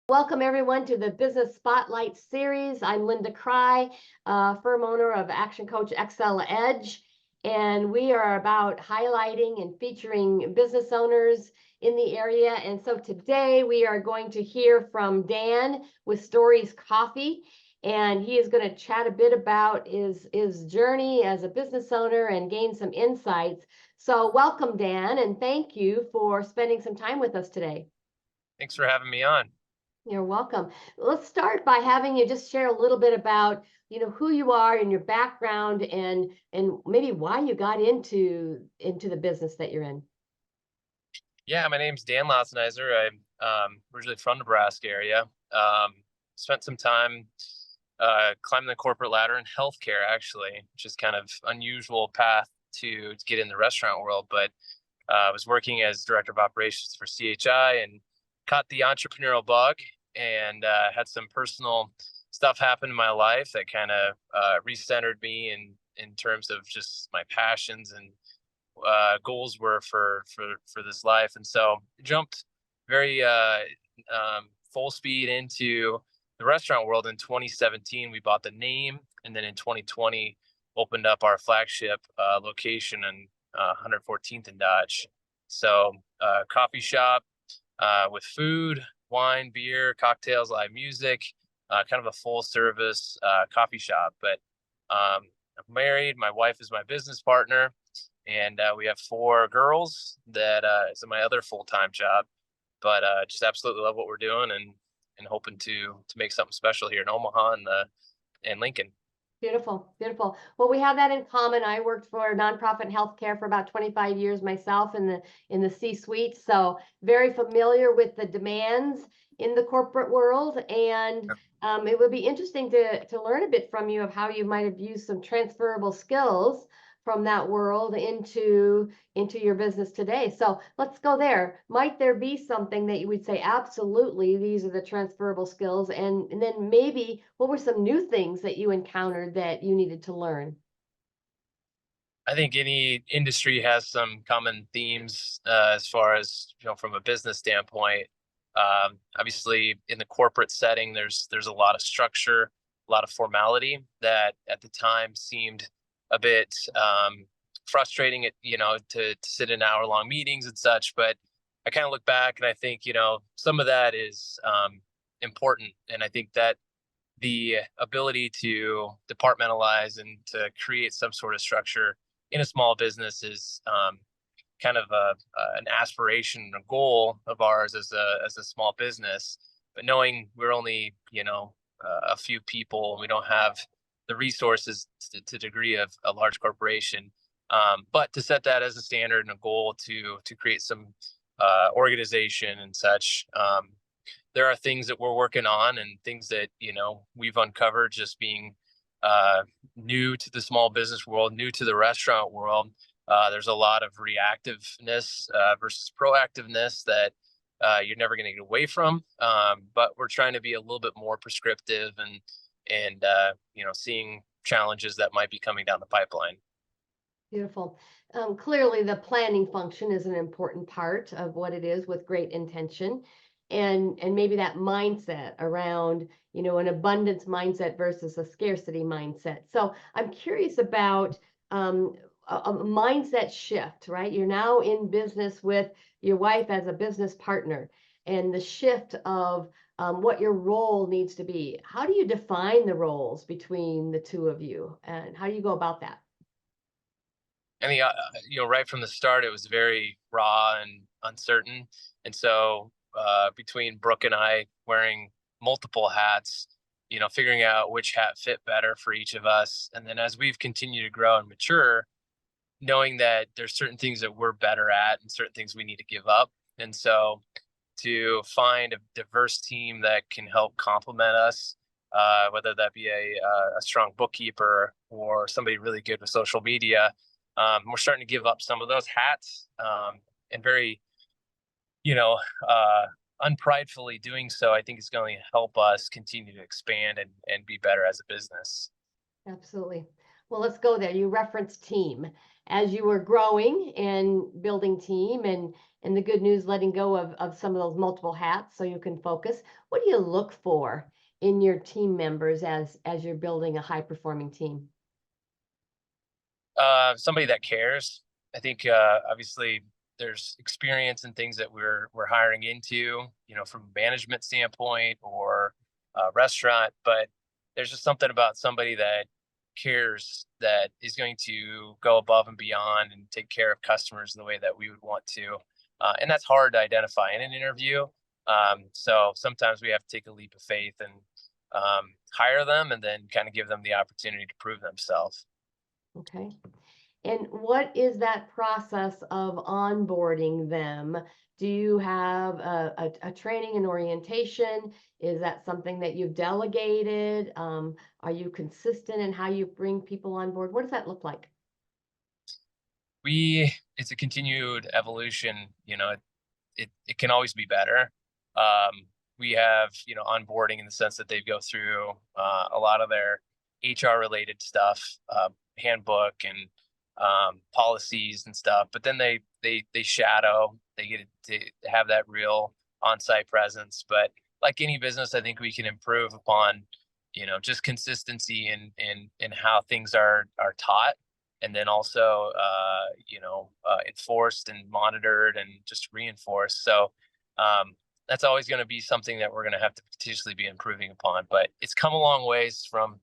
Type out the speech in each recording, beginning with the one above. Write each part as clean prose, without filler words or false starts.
Welcome everyone to the Business Spotlight series. I'm Linda Cry, firm owner of Action Coach XL Edge, and we are about highlighting and featuring business owners in the area. And so today we are going to hear from Dan with Stories Coffee, and he is going to chat a bit about his journey as a business owner and gain some insights. So welcome, Dan, and thank you for spending some time with us today. Thanks for having me on. You're welcome. Let's start by having you just share a little bit about, who you are and your background and maybe why you got into the business that you're in. Yeah, my name's Dan Loutzenhiser. I'm originally from Nebraska area. Spent some time climbing the corporate ladder in healthcare, actually, which is kind of unusual path to get in the restaurant world. But I was working as director of operations for CHI and caught the entrepreneurial bug and had some personal stuff happen in my life that kind of recentered me in terms of just my passions and goals were for this life. And so jumped very full speed into the restaurant world. In 2017 we bought the name, and then in 2020 opened up our flagship location in 114th and Dodge. So coffee shop with food, wine, beer, cocktails, live music, kind of a full service coffee shop. But I'm married. My wife is my business partner, and we have 4 girls that is my other full-time job. But just absolutely love what we're doing, and hoping to make something special here in Omaha and Lincoln. Beautiful, beautiful. Well, we have that in common. I worked for nonprofit healthcare for about 25 years myself in the C-suite, so very familiar with the demands in the corporate world. And it would be interesting to learn a bit from you of how you might have used some transferable skills from that world into your business today. So let's go there. Might there be something that you would say, absolutely, these are the transferable skills? And then maybe what were some new things that you encountered that you needed to learn? I think any industry has some common themes as far as, from a business standpoint. Obviously, in the corporate setting, there's a lot of structure, a lot of formality that at the time seemed a bit frustrating. To sit in hour-long meetings and such. But I kind of look back and I think, some of that is important, and I think that the ability to departmentalize and to create some sort of structure in a small business is kind of an aspiration, a goal of ours as a small business. But knowing we're only a few people, we don't have the resources to degree of a large corporation. But to set that as a standard and a goal to create some organization and such. There are things that we're working on and things that we've uncovered just being new to the small business world, new to the restaurant world. There's a lot of reactiveness versus proactiveness that you're never going to get away from. But we're trying to be a little bit more prescriptive and seeing challenges that might be coming down the pipeline. Beautiful. Clearly, the planning function is an important part of what it is with great intention. And maybe that mindset around, an abundance mindset versus a scarcity mindset. So I'm curious about a mindset shift, right? You're now in business with your wife as a business partner, and the shift of what your role needs to be. How do you define the roles between the two of you, and how do you go about that? I mean, right from the start, it was very raw and uncertain. And so between Brooke and I wearing multiple hats, figuring out which hat fit better for each of us. And then as we've continued to grow and mature, knowing that there's certain things that we're better at and certain things we need to give up. And so to find a diverse team that can help complement us, whether that be a strong bookkeeper or somebody really good with social media, we're starting to give up some of those hats, and very, you know, unpridefully doing so. I think it's going to help us continue to expand and be better as a business. Absolutely. Well, let's go there. You referenced team. As you were growing and building team and the good news, letting go of some of those multiple hats so you can focus, what do you look for in your team members as you're building a high performing team? Somebody that cares. I think obviously there's experience and things that we're hiring into, from a management standpoint or a restaurant, but there's just something about somebody that cares, that is going to go above and beyond and take care of customers in the way that we would want to. And that's hard to identify in an interview. So sometimes we have to take a leap of faith and hire them and then kind of give them the opportunity to prove themselves. Okay. And what is that process of onboarding them? Do you have a training and orientation? Is that something that you've delegated? Are you consistent in how you bring people on board? What does that look like? It's a continued evolution. It can always be better. We have, onboarding in the sense that they go through a lot of their HR related stuff, handbook and policies and stuff. But then they shadow. They get to have that real on-site presence. But like any business, I think we can improve upon, just consistency in how things are taught, and then also enforced and monitored and just reinforced. So that's always going to be something that we're going to have to continuously be improving upon. But it's come a long ways from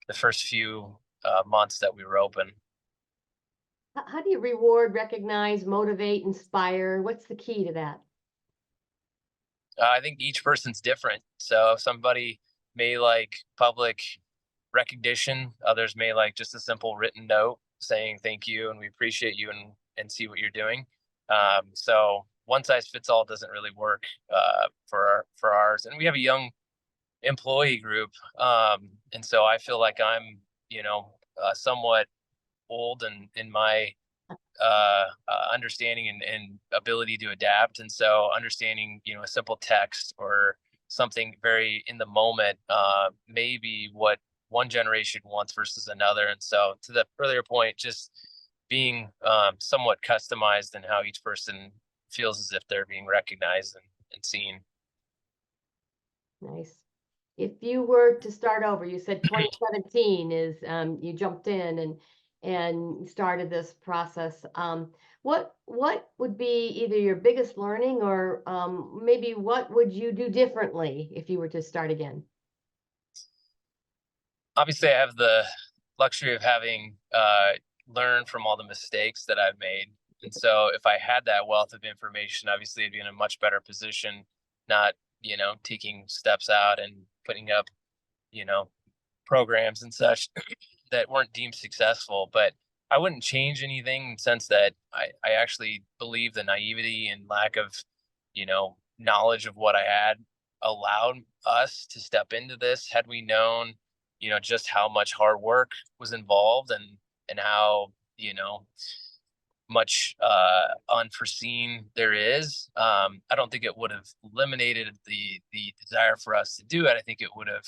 the first few months that we were open. How do you reward, recognize, motivate, inspire? What's the key to that? I think each person's different. So somebody may like public recognition, others may like just a simple written note saying thank you and we appreciate you and see what you're doing. So one size fits all doesn't really work for ours. And we have a young employee group, and so I feel like I'm somewhat old and in my understanding and ability to adapt. And so understanding, a simple text or something very in the moment, maybe what one generation wants versus another. And so to the earlier point, just being somewhat customized in how each person feels as if they're being recognized and seen. Nice. If you were to start over, you said 2017 is you jumped in and started this process. What would be either your biggest learning or maybe what would you do differently if you were to start again? Obviously, I have the luxury of having learned from all the mistakes that I've made. And so if I had that wealth of information, obviously I'd be in a much better position, not, taking steps out and putting up, programs and such that weren't deemed successful. But I wouldn't change anything in the sense that I actually believe the naivety and lack of, knowledge of what I had allowed us to step into this. Had we known, just how much hard work was involved and how, much unforeseen there is, I don't think it would have eliminated the desire for us to do it. I think it would have,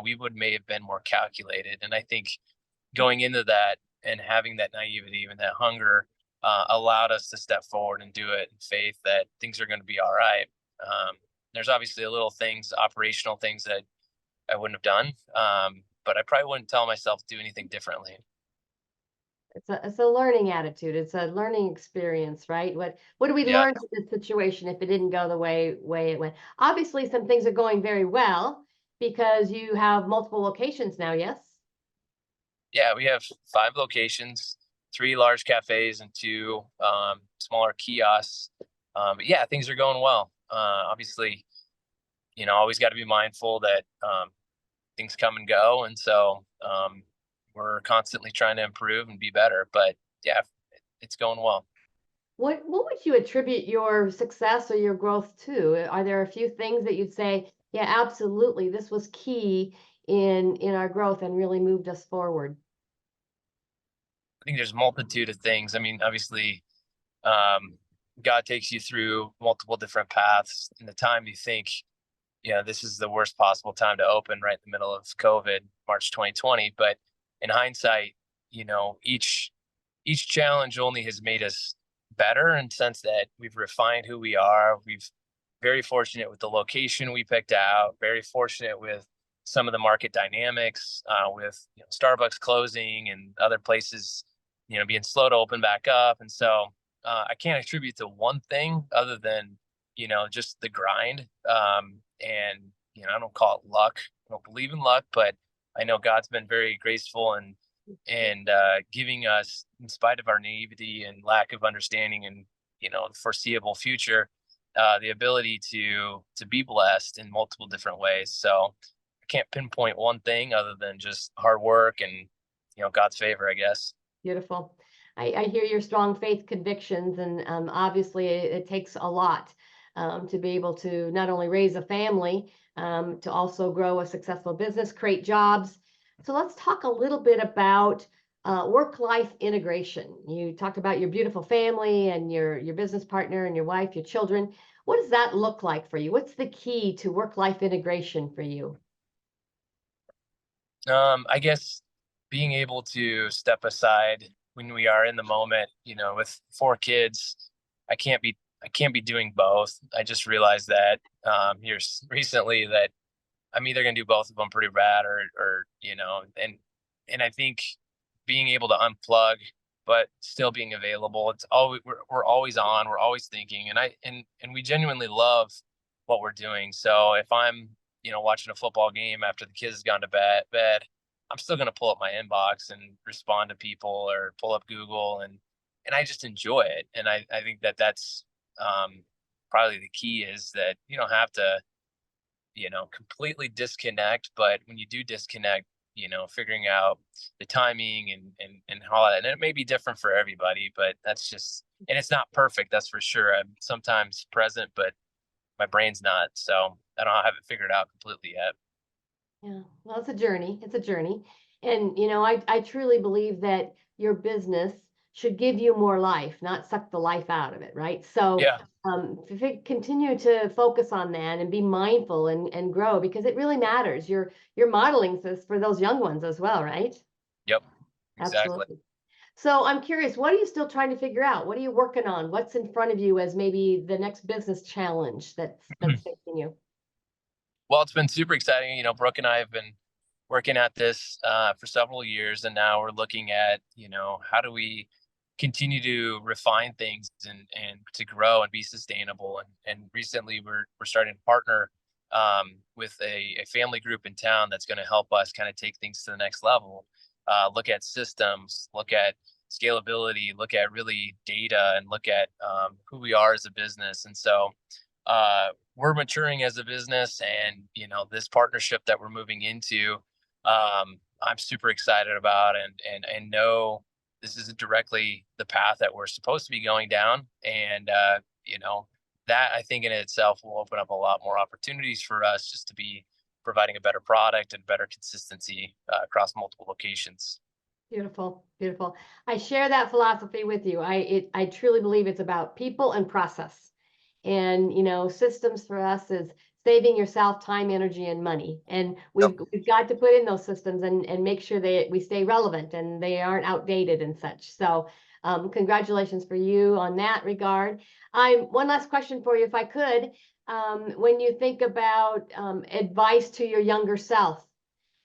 we may have been more calculated. And I think going into that and having that naivety and that hunger allowed us to step forward and do it in faith that things are going to be all right. There's obviously a little things, operational things that I wouldn't have done, but I probably wouldn't tell myself to do anything differently. It's a learning attitude. It's a learning experience, right? What do we Yeah. learn from this situation if it didn't go the way it went? Obviously, some things are going very well because you have multiple locations now, yes? Yeah, we have 5 locations, 3 large cafes and 2 smaller kiosks. But yeah, things are going well. Obviously, always got to be mindful that things come and go. And so we're constantly trying to improve and be better. But yeah, it's going well. What would you attribute your success or your growth to? Are there a few things that you'd say, yeah, absolutely, this was key in our growth and really moved us forward? I think there's a multitude of things. I mean, obviously, um, God takes you through multiple different paths. In the time you think, this is the worst possible time to open right in the middle of COVID, March 2020. But in hindsight, each challenge only has made us better in the sense that we've refined who we are. We've very fortunate with the location we picked out, very fortunate with some of the market dynamics, with Starbucks closing and other places, being slow to open back up. And so I can't attribute to one thing other than, just the grind. And, I don't call it luck. I don't believe in luck, but I know God's been very graceful and giving us, in spite of our naivety and lack of understanding and, the foreseeable future, the ability to be blessed in multiple different ways. So I can't pinpoint one thing other than just hard work and, God's favor, I guess. Beautiful. I hear your strong faith convictions, and obviously it takes a lot to be able to not only raise a family, to also grow a successful business, create jobs. So let's talk a little bit about work-life integration. You talked about your beautiful family and your business partner and your wife, your children. What does that look like for you? What's the key to work-life integration for you? I guess being able to step aside when we are in the moment, with 4 kids, I can't be doing both. I just realized that here recently that I'm either going to do both of them pretty bad or and I think being able to unplug but still being available. It's always we're always on, we're always thinking, and we genuinely love what we're doing. So if I'm watching a football game after the kids has gone to bed, I'm still going to pull up my inbox and respond to people or pull up Google, and I just enjoy it. And I think that's probably the key, is that you don't have to completely disconnect, but when you do disconnect, figuring out the timing and all that. And it may be different for everybody, but that's just, and it's not perfect, that's for sure. I'm sometimes present, but my brain's not. So I don't have it figured out completely yet. Yeah, well, it's a journey. It's a journey. And, I truly believe that your business should give you more life, not suck the life out of it, right? So, Yeah. if you continue to focus on that and be mindful and grow, because it really matters. You're modeling this for those young ones as well, right? Yep. Exactly. Absolutely. So I'm curious, what are you still trying to figure out? What are you working on? What's in front of you as maybe the next business challenge that's facing you? Well, it's been super exciting. Brooke and I have been working at this for several years, and now we're looking at, how do we continue to refine things and to grow and be sustainable. And recently we're starting to partner with a family group in town that's going to help us kind of take things to the next level. Look at systems, look at scalability, look at really data, and look at who we are as a business. And so we're maturing as a business, and this partnership that we're moving into, I'm super excited about, and know this is directly the path that we're supposed to be going down. And that, I think, in itself will open up a lot more opportunities for us just to be providing a better product and better consistency across multiple locations. Beautiful, beautiful. I share that philosophy with you. I truly believe it's about people and process. And systems for us is saving yourself time, energy, and money. And Yep. we've got to put in those systems and make sure that we stay relevant and they aren't outdated and such. So congratulations for you on that regard. One last question for you, if I could. When you think about advice to your younger self,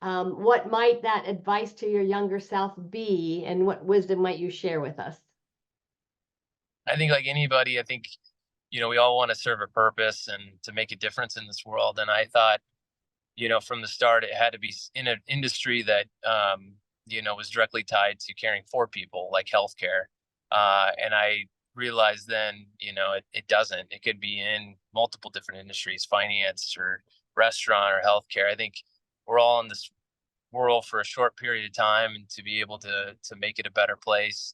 what might that advice to your younger self be, and what wisdom might you share with us? I think, like anybody, I think we all want to serve a purpose and to make a difference in this world. And I thought, from the start, it had to be in an industry that, was directly tied to caring for people, like healthcare. And I realized then, it doesn't. It could be in multiple different industries, finance or restaurant or healthcare. I think we're all in this world for a short period of time, and to be able to make it a better place,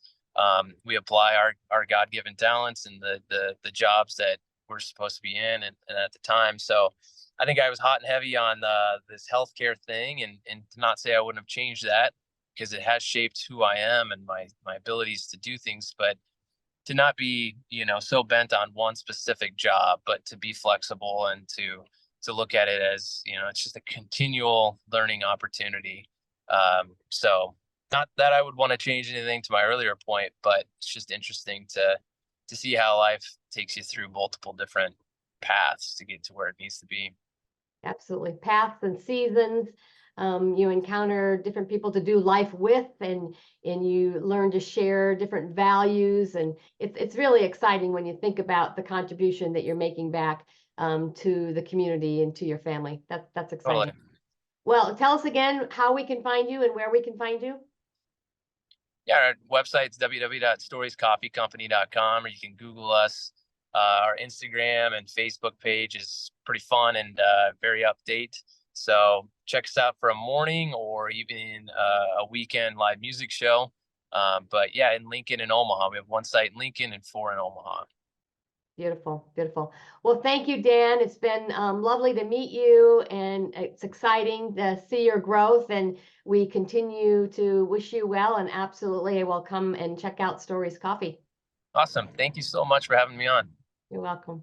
we apply our God-given talents and the jobs that we're supposed to be in, and at the time. So I think I was hot and heavy on this healthcare thing, and to not say I wouldn't have changed that, because it has shaped who I am and my abilities to do things, but to not be so bent on one specific job, but to be flexible and to look at it as it's just a continual learning opportunity. So Not that I would want to change anything to my earlier point, but it's just interesting to see how life takes you through multiple different paths to get to where it needs to be. Absolutely. Paths and seasons. You encounter different people to do life with, and you learn to share different values. And it's really exciting when you think about the contribution that you're making back to the community and to your family. That's exciting. Totally. Well, tell us again how we can find you and where we can find you. Yeah, our website's www.storiescoffeecompany.com, or you can Google us. Our Instagram and Facebook page is pretty fun and very update. So check us out for a morning or even a weekend live music show. But yeah, in Lincoln and Omaha, we have one site in Lincoln and 4 in Omaha. Beautiful, beautiful. Well, thank you, Dan. It's been lovely to meet you, and it's exciting to see your growth. And we continue to wish you well. And absolutely, I will come and check out Stories Coffee. Awesome. Thank you so much for having me on. You're welcome.